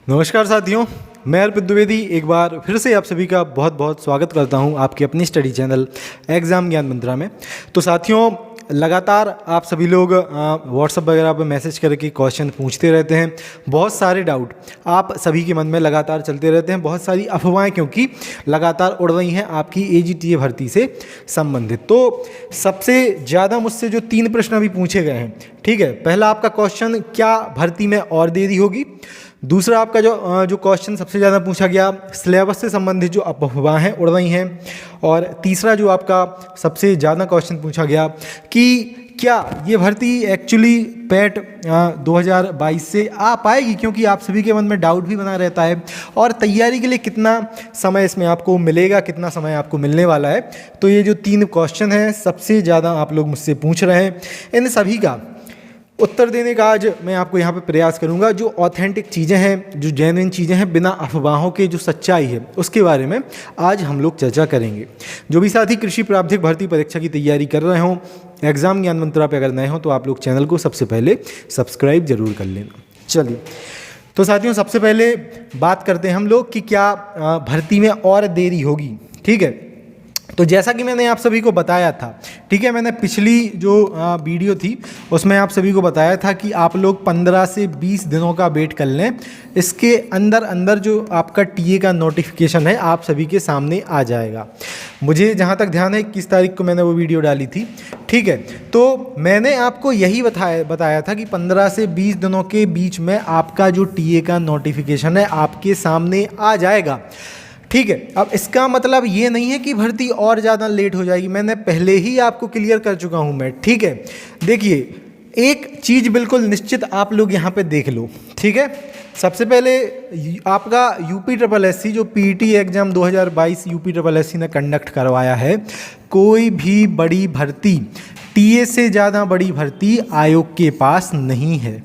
नमस्कार साथियों, मैं अर्पित द्विवेदी एक बार फिर से आप सभी का बहुत बहुत स्वागत करता हूं आपके अपनी स्टडी चैनल एग्ज़ाम ज्ञान मंत्रा में। तो साथियों, लगातार आप सभी लोग व्हाट्सएप वगैरह पर मैसेज करके क्वेश्चन पूछते रहते हैं। बहुत सारे डाउट आप सभी के मन में लगातार चलते रहते हैं, बहुत सारी अफवाहें क्योंकि लगातार उड़ रही हैं आपकी AGTA भर्ती से संबंधित। तो सबसे ज़्यादा मुझसे जो 3 प्रश्न अभी पूछे गए हैं, ठीक है। पहला आपका क्वेश्चन, क्या भर्ती में और देरी होगी। दूसरा आपका जो क्वेश्चन सबसे ज़्यादा पूछा गया, सिलेबस से संबंधित जो अफवाहें उड़ रही हैं। और तीसरा जो आपका सबसे ज़्यादा क्वेश्चन पूछा गया कि क्या ये भर्ती एक्चुअली पैट 2022 से आ पाएगी, क्योंकि आप सभी के मन में डाउट भी बना रहता है। और तैयारी के लिए कितना समय इसमें आपको मिलेगा, कितना समय आपको मिलने वाला है। तो ये जो 3 क्वेश्चन हैं सबसे ज़्यादा आप लोग मुझसे पूछ रहे हैं, इन सभी का उत्तर देने का आज मैं आपको यहाँ पे प्रयास करूँगा। जो ऑथेंटिक चीज़ें हैं, जो जेन्युइन चीज़ें हैं, बिना अफवाहों के जो सच्चाई है उसके बारे में आज हम लोग चर्चा करेंगे। जो भी साथी कृषि प्रावधिक भर्ती परीक्षा की तैयारी कर रहे हों, एग्ज़ाम ज्ञान मंत्रा पे अगर नए हों तो आप लोग चैनल को सबसे पहले सब्सक्राइब जरूर कर लेना। चलिए, तो साथियों सबसे पहले बात करते हैं हम लोग कि क्या भर्ती में और देरी होगी, ठीक है। तो जैसा कि मैंने आप सभी को बताया था, ठीक है, मैंने पिछली जो वीडियो थी उसमें आप सभी को बताया था कि आप लोग 15 से 20 दिनों का वेट कर लें। इसके अंदर अंदर जो आपका टीए का नोटिफिकेशन है आप सभी के सामने आ जाएगा। मुझे जहाँ तक ध्यान है 21 तारीख को मैंने वो वीडियो डाली थी, ठीक है। तो मैंने आपको यही बताया था कि 15 से 20 दिनों के बीच में आपका जो टीए का नोटिफिकेशन है आपके सामने आ जाएगा, ठीक है। अब इसका मतलब ये नहीं है कि भर्ती और ज़्यादा लेट हो जाएगी, मैंने पहले ही आपको क्लियर कर चुका हूँ मैं, ठीक है। देखिए, एक चीज़ बिल्कुल निश्चित आप लोग यहाँ पे देख लो, ठीक है। सबसे पहले आपका UPSSC जो PET एग्ज़ाम 2022 UPSSC ने कंडक्ट करवाया है, कोई भी बड़ी भर्ती, टीए से ज़्यादा बड़ी भर्ती आयोग के पास नहीं है,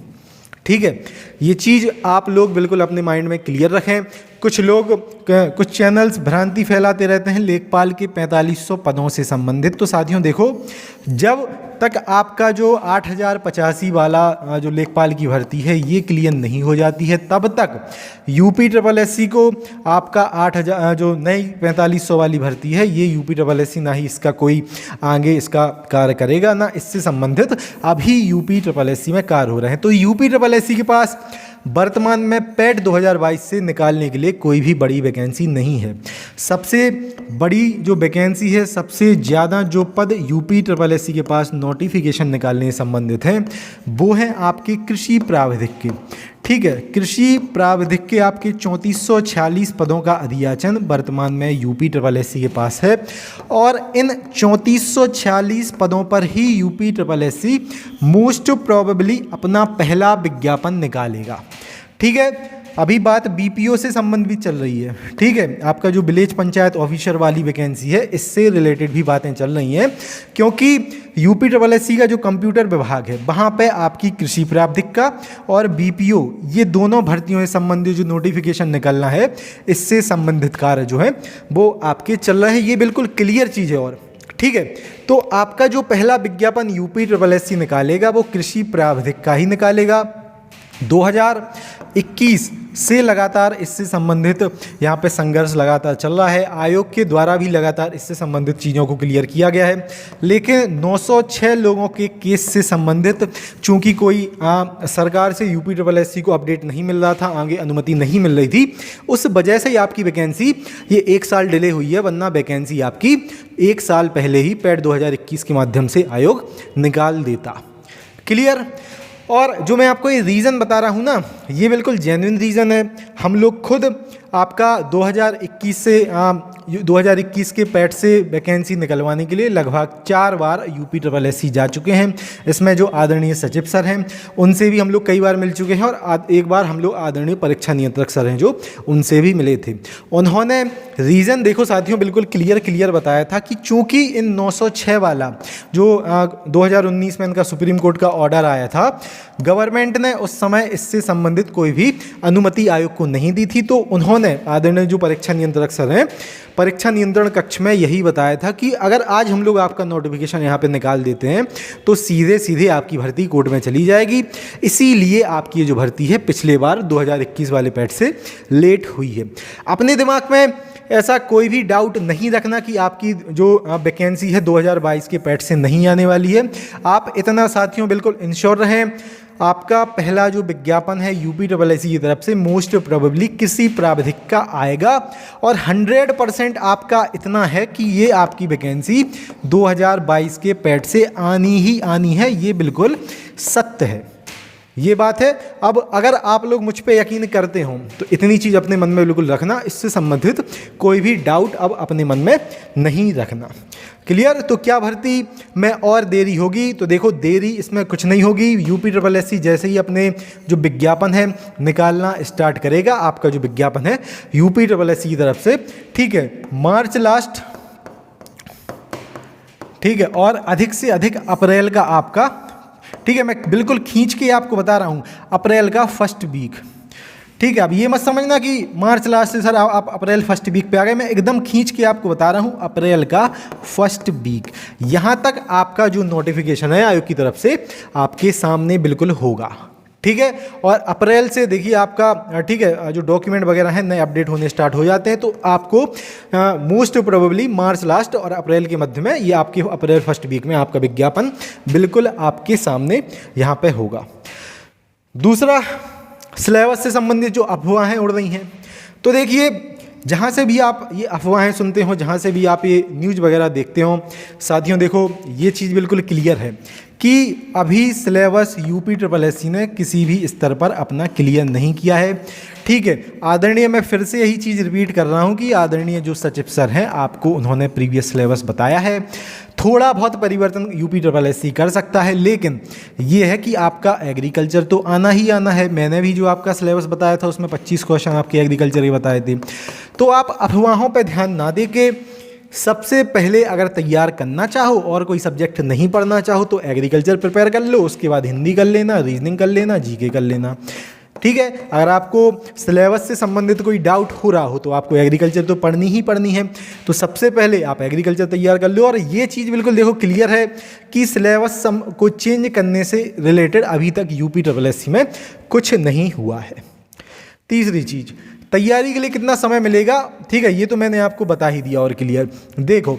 ठीक है। ये चीज़ आप लोग बिल्कुल अपने माइंड में क्लियर रखें। कुछ चैनल्स भ्रांति फैलाते रहते हैं लेखपाल के 4500 पदों से संबंधित। तो साथियों देखो, जब तक आपका जो 8085 वाला जो लेखपाल की भर्ती है ये क्लियर नहीं हो जाती है, तब तक UPSSC को आपका 8000 जो नई 4500 वाली भर्ती है ये UPSSC ना ही इसका कोई आगे इसका कार्य करेगा, ना इससे संबंधित अभी UPSSC में कार्य हो रहे हैं। तो UPSSC के पास वर्तमान में पैट 2022 से निकालने के लिए कोई भी बड़ी वैकेंसी नहीं है। सबसे बड़ी जो वैकेंसी है, सबसे ज़्यादा जो पद UPSSC के पास नोटिफिकेशन निकालने से संबंधित हैं वो हैं आपके कृषि प्रावधिक के, ठीक है। कृषि प्रावधिक के आपके 3446 पदों का अधियाचन वर्तमान में UPSSC के पास है। और इन 3446 पदों पर ही UPSSC मोस्ट प्रोबेबली अपना पहला विज्ञापन निकालेगा, ठीक है। अभी बात BPO से संबंधित चल रही है, ठीक है। आपका जो विलेज पंचायत ऑफिसर वाली वैकेंसी है इससे रिलेटेड भी बातें चल रही हैं, क्योंकि UPSSC का जो कंप्यूटर विभाग है वहाँ पे आपकी कृषि प्रावधिक का और BPO ये दोनों भर्तियों से संबंधित जो नोटिफिकेशन निकलना है इससे संबंधित कार्य जो है वो आपके चल रहे हैं। ये बिल्कुल क्लियर चीज़ है। और ठीक है, तो आपका जो पहला विज्ञापन UPSSC निकालेगा वो कृषि प्रावधिक का ही निकालेगा। 2021 से लगातार इससे संबंधित यहाँ पे संघर्ष लगातार चल रहा है। आयोग के द्वारा भी लगातार इससे संबंधित चीज़ों को क्लियर किया गया है, लेकिन 906 लोगों के केस से संबंधित चूँकि कोई सरकार से UPSSC को अपडेट नहीं मिल रहा था, आगे अनुमति नहीं मिल रही थी, उस वजह से ही आपकी वैकेंसी ये 1 साल डिले हुई है, वरना वैकेंसी आपकी 1 साल पहले ही पैट 2021 के माध्यम से आयोग निकाल देता। क्लियर। और जो मैं आपको ये रीज़न बता रहा हूँ ना, ये बिल्कुल जेन्युइन रीज़न है। हम लोग खुद आपका 2021 के पैट से वैकेंसी निकलवाने के लिए लगभग 4 बार UPSSC जा चुके हैं। इसमें जो आदरणीय सचिव सर हैं उनसे भी हम लोग कई बार मिल चुके हैं, और एक बार हम लोग आदरणीय परीक्षा नियंत्रक सर हैं जो उनसे भी मिले थे। उन्होंने रीज़न देखो साथियों बिल्कुल क्लियर बताया था कि चूंकि इन 906 वाला जो 2019 में इनका सुप्रीम कोर्ट का ऑर्डर आया था, गवर्नमेंट ने उस समय इससे संबंधित कोई भी अनुमति आयोग को नहीं दी थी। तो उन्होंने आदरणीय जो परीक्षा नियंत्रक सर हैं, परीक्षा नियंत्रण कक्ष में यही बताया था कि अगर आज हम लोग आपका नोटिफिकेशन यहाँ पे निकाल देते हैं तो सीधे सीधे आपकी भर्ती कोर्ट में चली जाएगी। इसीलिए आपकी ये जो भर्ती है पिछले बार 2021 वाले पैड से लेट हुई है। अपने दिमाग में ऐसा कोई भी डाउट नहीं रखना कि आपकी जो वैकेंसी है 2022 के पैड से नहीं आने वाली है। आप इतना साथियों बिल्कुल इंश्योर रहें, आपका पहला जो विज्ञापन है UPSSC की तरफ से मोस्ट प्रोबेबली किसी प्रावधिक का आएगा और 100% आपका इतना है कि ये आपकी वैकेंसी 2022 के पैड से आनी ही आनी है। ये बिल्कुल सत्य है, ये बात है। अब अगर आप लोग मुझ पे यकीन करते हो तो इतनी चीज़ अपने मन में बिल्कुल रखना, इससे संबंधित कोई भी डाउट अब अपने मन में नहीं रखना। क्लियर? तो क्या भर्ती में और देरी होगी? तो देखो देरी इसमें कुछ नहीं होगी। UPSSC जैसे ही अपने जो विज्ञापन है निकालना स्टार्ट करेगा, आपका जो विज्ञापन है UPSSC की तरफ से, ठीक है, मार्च लास्ट, ठीक है, और अधिक से अधिक अप्रैल का आपका, ठीक है, मैं बिल्कुल खींच के आपको बता रहा हूँ, अप्रैल का फर्स्ट वीक, ठीक है। अब ये मत समझना कि मार्च लास्ट से सर आप अप्रैल फर्स्ट वीक पे आ गए, मैं एकदम खींच के आपको बता रहा हूँ अप्रैल का फर्स्ट वीक, यहाँ तक आपका जो नोटिफिकेशन है आयोग की तरफ से आपके सामने बिल्कुल होगा, ठीक है। और अप्रैल से देखिए आपका, ठीक है, जो डॉक्यूमेंट वगैरह हैं नए अपडेट होने स्टार्ट हो जाते हैं। तो आपको मोस्ट प्रोबेबली मार्च लास्ट और अप्रैल के मध्य में, ये आपके अप्रैल फर्स्ट वीक में आपका विज्ञापन बिल्कुल आपके सामने यहाँ पे होगा। दूसरा, सिलेबस से संबंधित जो अफवाहें उड़ रही हैं, तो देखिए जहाँ से भी आप ये अफवाहें सुनते हो, जहाँ से भी आप ये न्यूज़ वगैरह देखते हो साथियों, देखो ये चीज़ बिल्कुल क्लियर है कि अभी सिलेबस UPSSC ने किसी भी स्तर पर अपना क्लियर नहीं किया है, ठीक है। आदरणीय, मैं फिर से यही चीज़ रिपीट कर रहा हूँ कि आदरणीय जो सचिव सर हैं आपको उन्होंने प्रीवियस सिलेबस बताया है। थोड़ा बहुत परिवर्तन UPSSC कर सकता है, लेकिन ये है कि आपका एग्रीकल्चर तो आना ही आना है। मैंने भी जो आपका सिलेबस बताया था उसमें 25 क्वेश्चन आपके एग्रीकल्चर के बताए थे। तो आप अफवाहों पर ध्यान ना दे के सबसे पहले अगर तैयार करना चाहो और कोई सब्जेक्ट नहीं पढ़ना चाहो तो एग्रीकल्चर प्रिपेयर कर लो, उसके बाद हिंदी कर लेना, रीजनिंग कर लेना, GK कर लेना, ठीक है। अगर आपको सिलेबस से संबंधित कोई डाउट हो रहा हो तो आपको एग्रीकल्चर तो पढ़नी ही पढ़नी है, तो सबसे पहले आप एग्रीकल्चर तैयार कर लो। और ये चीज़ बिल्कुल देखो क्लियर है कि सिलेबस को चेंज करने से रिलेटेड अभी तक UPSSC में कुछ नहीं हुआ है। तीसरी चीज़, तैयारी के लिए कितना समय मिलेगा, ठीक है, ये तो मैंने आपको बता ही दिया और क्लियर। देखो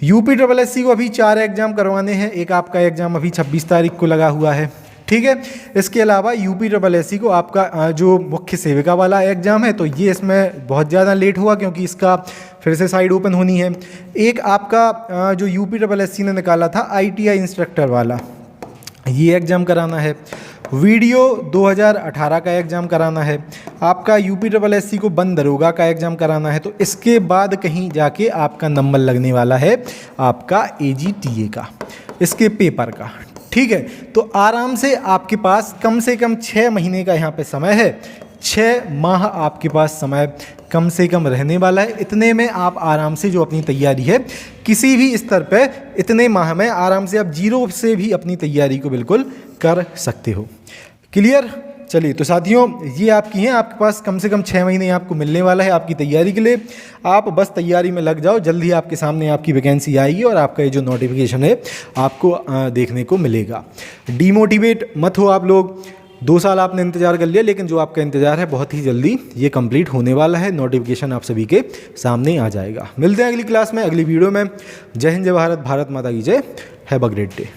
UPSSC को अभी 4 एग्जाम करवाने हैं, एक आपका एग्जाम अभी 26 तारीख को लगा हुआ है, ठीक है। इसके अलावा UPSSC को आपका जो मुख्य सेविका वाला एग्ज़ाम है तो ये इसमें बहुत ज़्यादा लेट हुआ क्योंकि इसका फिर से साइड ओपन होनी है। एक आपका जो UPSSC ने निकाला था ITI इंस्ट्रक्टर वाला, ये एग्ज़ाम कराना है। वीडियो 2018 का एग्ज़ाम कराना है। आपका UPSSC को वन दरोगा का एग्ज़ाम कराना है। तो इसके बाद कहीं जाके आपका नंबर लगने वाला है आपका AGTA का, इसके पेपर का, ठीक है। तो आराम से आपके पास कम से कम 6 महीने का यहाँ पे समय है, 6 माह आपके पास समय कम से कम रहने वाला है। इतने में आप आराम से जो अपनी तैयारी है किसी भी स्तर पे, इतने माह में आराम से आप 0 से भी अपनी तैयारी को बिल्कुल कर सकते हो। क्लियर? चलिए तो साथियों ये आपकी हैं, आपके पास कम से कम 6 महीने आपको मिलने वाला है आपकी तैयारी के लिए। आप बस तैयारी में लग जाओ, जल्द ही आपके सामने आपकी वैकेंसी आएगी और आपका ये जो नोटिफिकेशन है आपको देखने को मिलेगा। डीमोटिवेट मत हो आप लोग, 2 साल आपने इंतज़ार कर लिया, लेकिन जो आपका इंतज़ार है बहुत ही जल्दी ये कंप्लीट होने वाला है। नोटिफिकेशन आप सभी के सामने आ जाएगा। मिलते हैं अगली क्लास में, अगली वीडियो में। जय हिंद, जय भारत, भारत माता की जय। Have a great day.